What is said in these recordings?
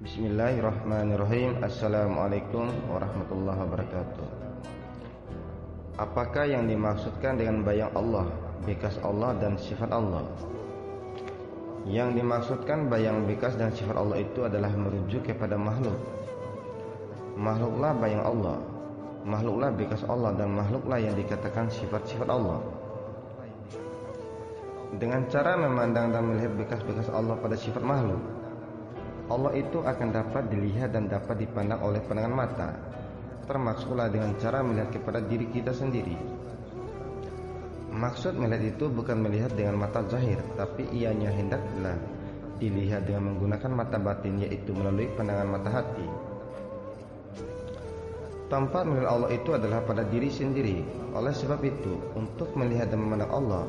Bismillahirrahmanirrahim. Assalamualaikum warahmatullahi wabarakatuh. Apakah yang dimaksudkan dengan bayang Allah, bekas Allah dan sifat Allah? Yang dimaksudkan bayang, bekas dan sifat Allah itu adalah merujuk kepada makhluk. Makhluklah bayang Allah, makhluklah bekas Allah, dan makhluklah yang dikatakan sifat-sifat Allah. Dengan cara memandang dan melihat bekas-bekas Allah pada sifat makhluk, Allah itu akan dapat dilihat dan dapat dipandang oleh pandangan mata, termasuklah dengan cara melihat kepada diri kita sendiri. Maksud melihat itu bukan melihat dengan mata zahir, tapi ianya hendaklah dilihat dengan menggunakan mata batin, yaitu melalui pandangan mata hati. Tempat melihat Allah itu adalah pada diri sendiri. Oleh sebab itu, untuk melihat dan memandang Allah,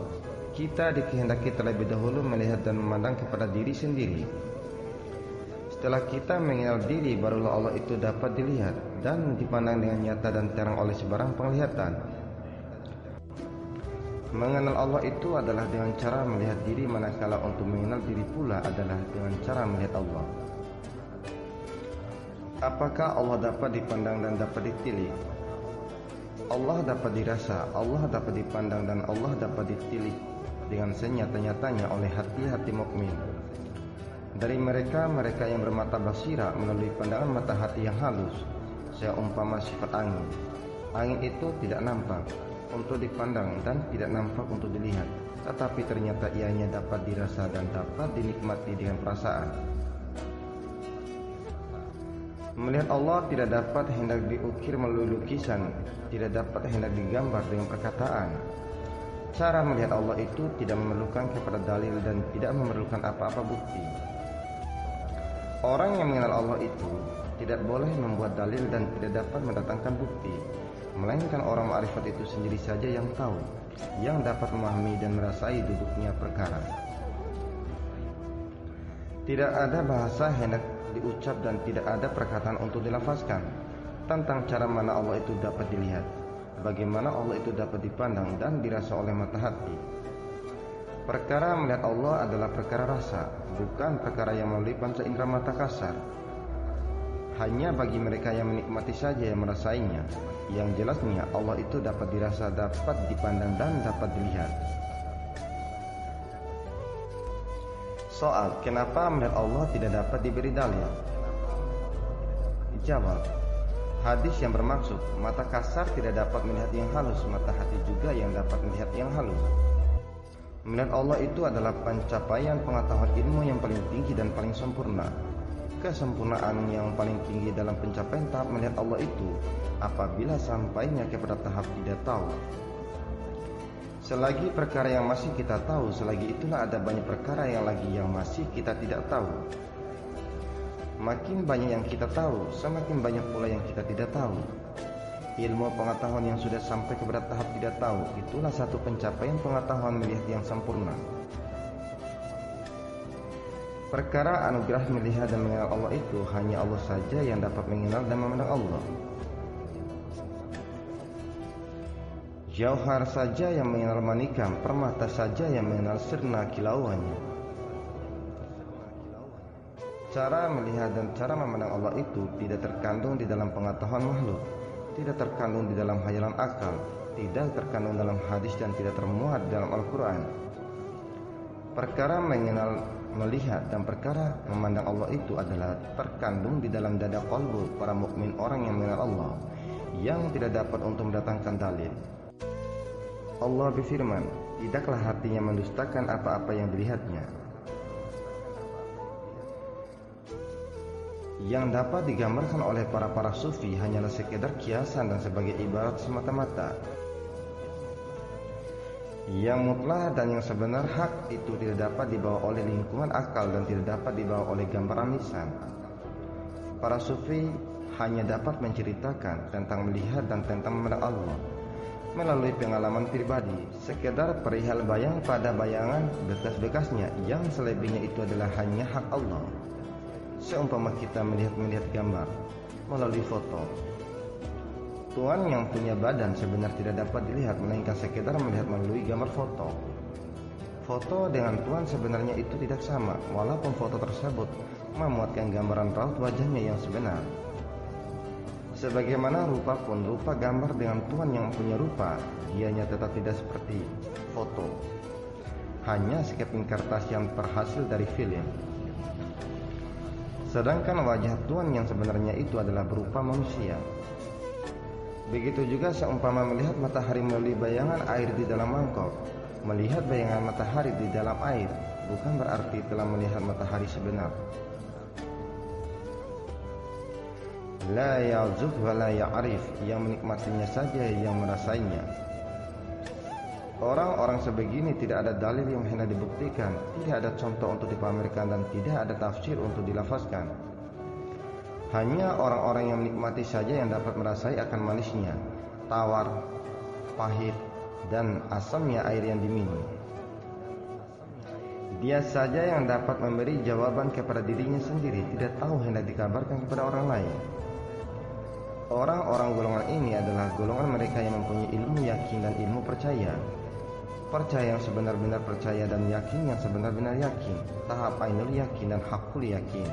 kita dikehendaki terlebih dahulu melihat dan memandang kepada diri sendiri. Setelah kita mengenal diri, barulah Allah itu dapat dilihat dan dipandang dengan nyata dan terang oleh sebarang penglihatan. Mengenal Allah itu adalah dengan cara melihat diri, manakala untuk mengenal diri pula adalah dengan cara melihat Allah. Apakah Allah dapat dipandang dan dapat ditilik? Allah dapat dirasa, Allah dapat dipandang, dan Allah dapat ditilik dengan senyata-nyatanya oleh hati-hati mukmin. Dari mereka yang bermata basira melalui pandangan mata hati yang halus, seumpama sifat angin. Angin itu tidak nampak untuk dipandang dan tidak nampak untuk dilihat, tetapi ternyata ianya dapat dirasa dan dapat dinikmati dengan perasaan. Melihat Allah tidak dapat hendak diukir melalui lukisan, tidak dapat hendak digambar dengan perkataan. Cara melihat Allah itu tidak memerlukan kepada dalil dan tidak memerlukan apa-apa bukti. Orang yang mengenal Allah itu tidak boleh membuat dalil dan tidak dapat mendatangkan bukti, melainkan orang ma'rifat itu sendiri saja yang tahu, yang dapat memahami dan merasai duduknya perkara. Tidak ada bahasa hendak diucap dan tidak ada perkataan untuk dilafazkan tentang cara mana Allah itu dapat dilihat, bagaimana Allah itu dapat dipandang dan dirasa oleh mata hati. Perkara melihat Allah adalah perkara rasa, bukan perkara yang melalui panca indera mata kasar. Hanya bagi mereka yang menikmati saja yang merasainya. Yang jelasnya Allah itu dapat dirasa, dapat dipandang, dan dapat dilihat. Soal, kenapa melihat Allah tidak dapat diberi dalil? Dijawab, hadis yang bermaksud mata kasar tidak dapat melihat yang halus, mata hati juga yang dapat melihat yang halus. Melihat Allah itu adalah pencapaian pengetahuan ilmu yang paling tinggi dan paling sempurna. Kesempurnaan yang paling tinggi dalam pencapaian tahap melihat Allah itu apabila sampainya kepada tahap tidak tahu. Selagi perkara yang masih kita tahu, selagi itulah ada banyak perkara yang lagi yang masih kita tidak tahu. Makin banyak yang kita tahu, semakin banyak pula yang kita tidak tahu. Ilmu pengetahuan yang sudah sampai kepada tahap tidak tahu, itulah satu pencapaian pengetahuan melihat yang sempurna. Perkara anugerah melihat dan mengenal Allah itu hanya Allah saja yang dapat mengenal dan memandang Allah. Jauhar saja yang mengenal manikam, permata saja yang mengenal sirna kilauannya. Cara melihat dan cara memandang Allah itu tidak terkandung di dalam pengetahuan makhluk, tidak terkandung di dalam khayalan akal, tidak terkandung dalam hadis, dan tidak termuat dalam Al-Quran. Perkara mengenal, melihat, dan perkara memandang Allah itu adalah terkandung di dalam dada qalbu para mukmin, orang yang mengenal Allah, yang tidak dapat untuk mendatangkan dalil. Allah berfirman, tidaklah hatinya mendustakan apa-apa yang dilihatnya. Yang dapat digambarkan oleh para sufi hanyalah sekedar kiasan dan sebagai ibarat semata-mata. Yang mutlak dan yang sebenar hak itu tidak dapat dibawa oleh lingkungan akal dan tidak dapat dibawa oleh gambaran lisan. Para sufi hanya dapat menceritakan tentang melihat dan tentang memandang Allah melalui pengalaman pribadi, sekedar perihal bayang pada bayangan bekas-bekasnya, yang selebihnya itu adalah hanya hak Allah. Seumpama kita melihat gambar melalui foto. Tuhan yang punya badan sebenarnya tidak dapat dilihat, melainkan sekedar melihat melalui gambar foto. Foto dengan Tuhan sebenarnya itu tidak sama, walaupun foto tersebut memuatkan gambaran raut wajahnya yang sebenar. Sebagaimana rupa pun, rupa gambar dengan Tuhan yang punya rupa, dianya tetap tidak seperti foto, hanya sekeping kertas yang terhasil dari film. Sedangkan wajah Tuhan yang sebenarnya itu adalah berupa manusia. Begitu juga seumpama melihat matahari melalui bayangan air di dalam mangkok. Melihat bayangan matahari di dalam air bukan berarti telah melihat matahari sebenar. La ya'zuf wa la ya'rif, yang menikmatinya saja yang merasainya. Orang-orang sebegini tidak ada dalil yang hendak dibuktikan, tidak ada contoh untuk dipamerkan, dan tidak ada tafsir untuk dilafazkan. Hanya orang-orang yang menikmati saja yang dapat merasai akan manisnya, tawar, pahit, dan asamnya air yang diminum. Dia saja yang dapat memberi jawaban kepada dirinya sendiri, tidak tahu hendak dikabarkan kepada orang lain. Orang-orang golongan ini adalah golongan mereka yang mempunyai ilmu yakin dan ilmu percaya. Percaya yang sebenar-benar percaya dan yakin yang sebenar-benar yakin, tahap ainul yakin dan hakul yakin.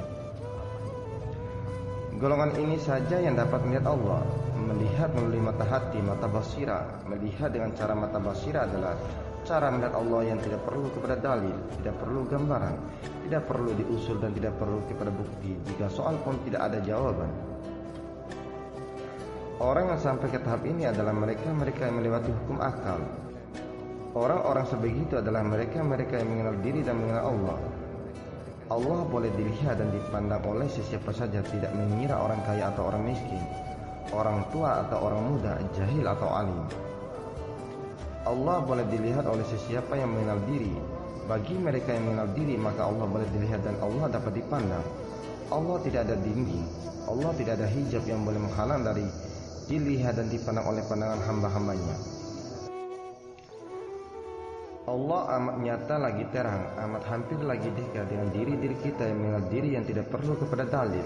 Golongan ini saja yang dapat melihat Allah, melihat melalui mata hati, mata basira. Melihat dengan cara mata basira adalah cara melihat Allah yang tidak perlu kepada dalil, tidak perlu gambaran, tidak perlu diusul dan tidak perlu kepada bukti. Jika soal pun tidak ada jawaban. Orang yang sampai ke tahap ini adalah mereka yang melewati hukum akal. Orang-orang sebegitu adalah mereka yang mengenal diri dan mengenal Allah. Allah boleh dilihat dan dipandang oleh sesiapa saja, tidak mengira orang kaya atau orang miskin, orang tua atau orang muda, jahil atau alim. Allah boleh dilihat oleh sesiapa yang mengenal diri. Bagi mereka yang mengenal diri, maka Allah boleh dilihat dan Allah dapat dipandang. Allah tidak ada dinding, Allah tidak ada hijab yang boleh menghalang dari dilihat dan dipandang oleh pandangan hamba-hambanya. Allah amat nyata lagi terang, amat hampir lagi dekat dengan diri-diri kita yang mengenal diri yang tidak perlu kepada dalil.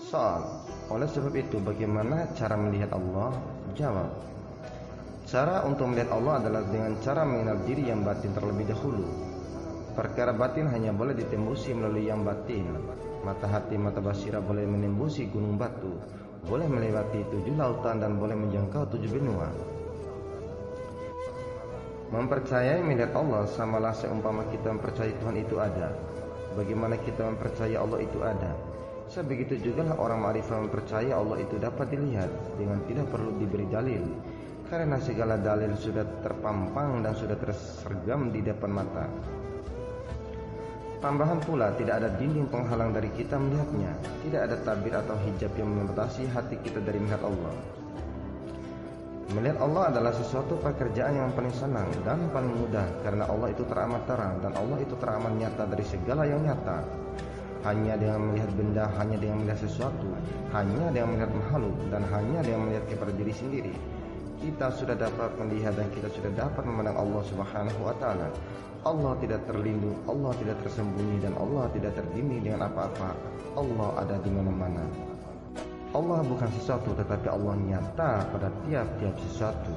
Soal, oleh sebab itu bagaimana cara melihat Allah? Jawab, cara untuk melihat Allah adalah dengan cara mengenal diri yang batin terlebih dahulu. Perkara batin hanya boleh ditembusi melalui yang batin. Mata hati, mata basira boleh menembusi gunung batu, boleh melewati 7 lautan dan boleh menjangkau 7 benua. Mempercayai melihat Allah samalah seumpama kita mempercayai Tuhan itu ada. Bagaimana kita mempercayai Allah itu ada? Sebegitu juga orang ma'rifah mempercayai Allah itu dapat dilihat dengan tidak perlu diberi dalil, karena segala dalil sudah terpampang dan sudah tersergam di depan mata. Tambahan pula, tidak ada dinding penghalang dari kita melihatnya, tidak ada tabir atau hijab yang membatasi hati kita dari melihat Allah. Melihat Allah adalah sesuatu pekerjaan yang paling senang dan paling mudah, karena Allah itu teramat terang dan Allah itu teramat nyata dari segala yang nyata. Hanya dengan melihat benda, hanya dengan melihat sesuatu, hanya dengan melihat makhluk, dan hanya dengan melihat kepada diri sendiri, kita sudah dapat melihat dan kita sudah dapat memandang Allah Subhanahu wa Ta'ala. Allah tidak terlindung, Allah tidak tersembunyi, dan Allah tidak terdinding dengan apa-apa. Allah ada di mana-mana. Allah bukan sesuatu, tetapi Allah nyata pada tiap-tiap sesuatu.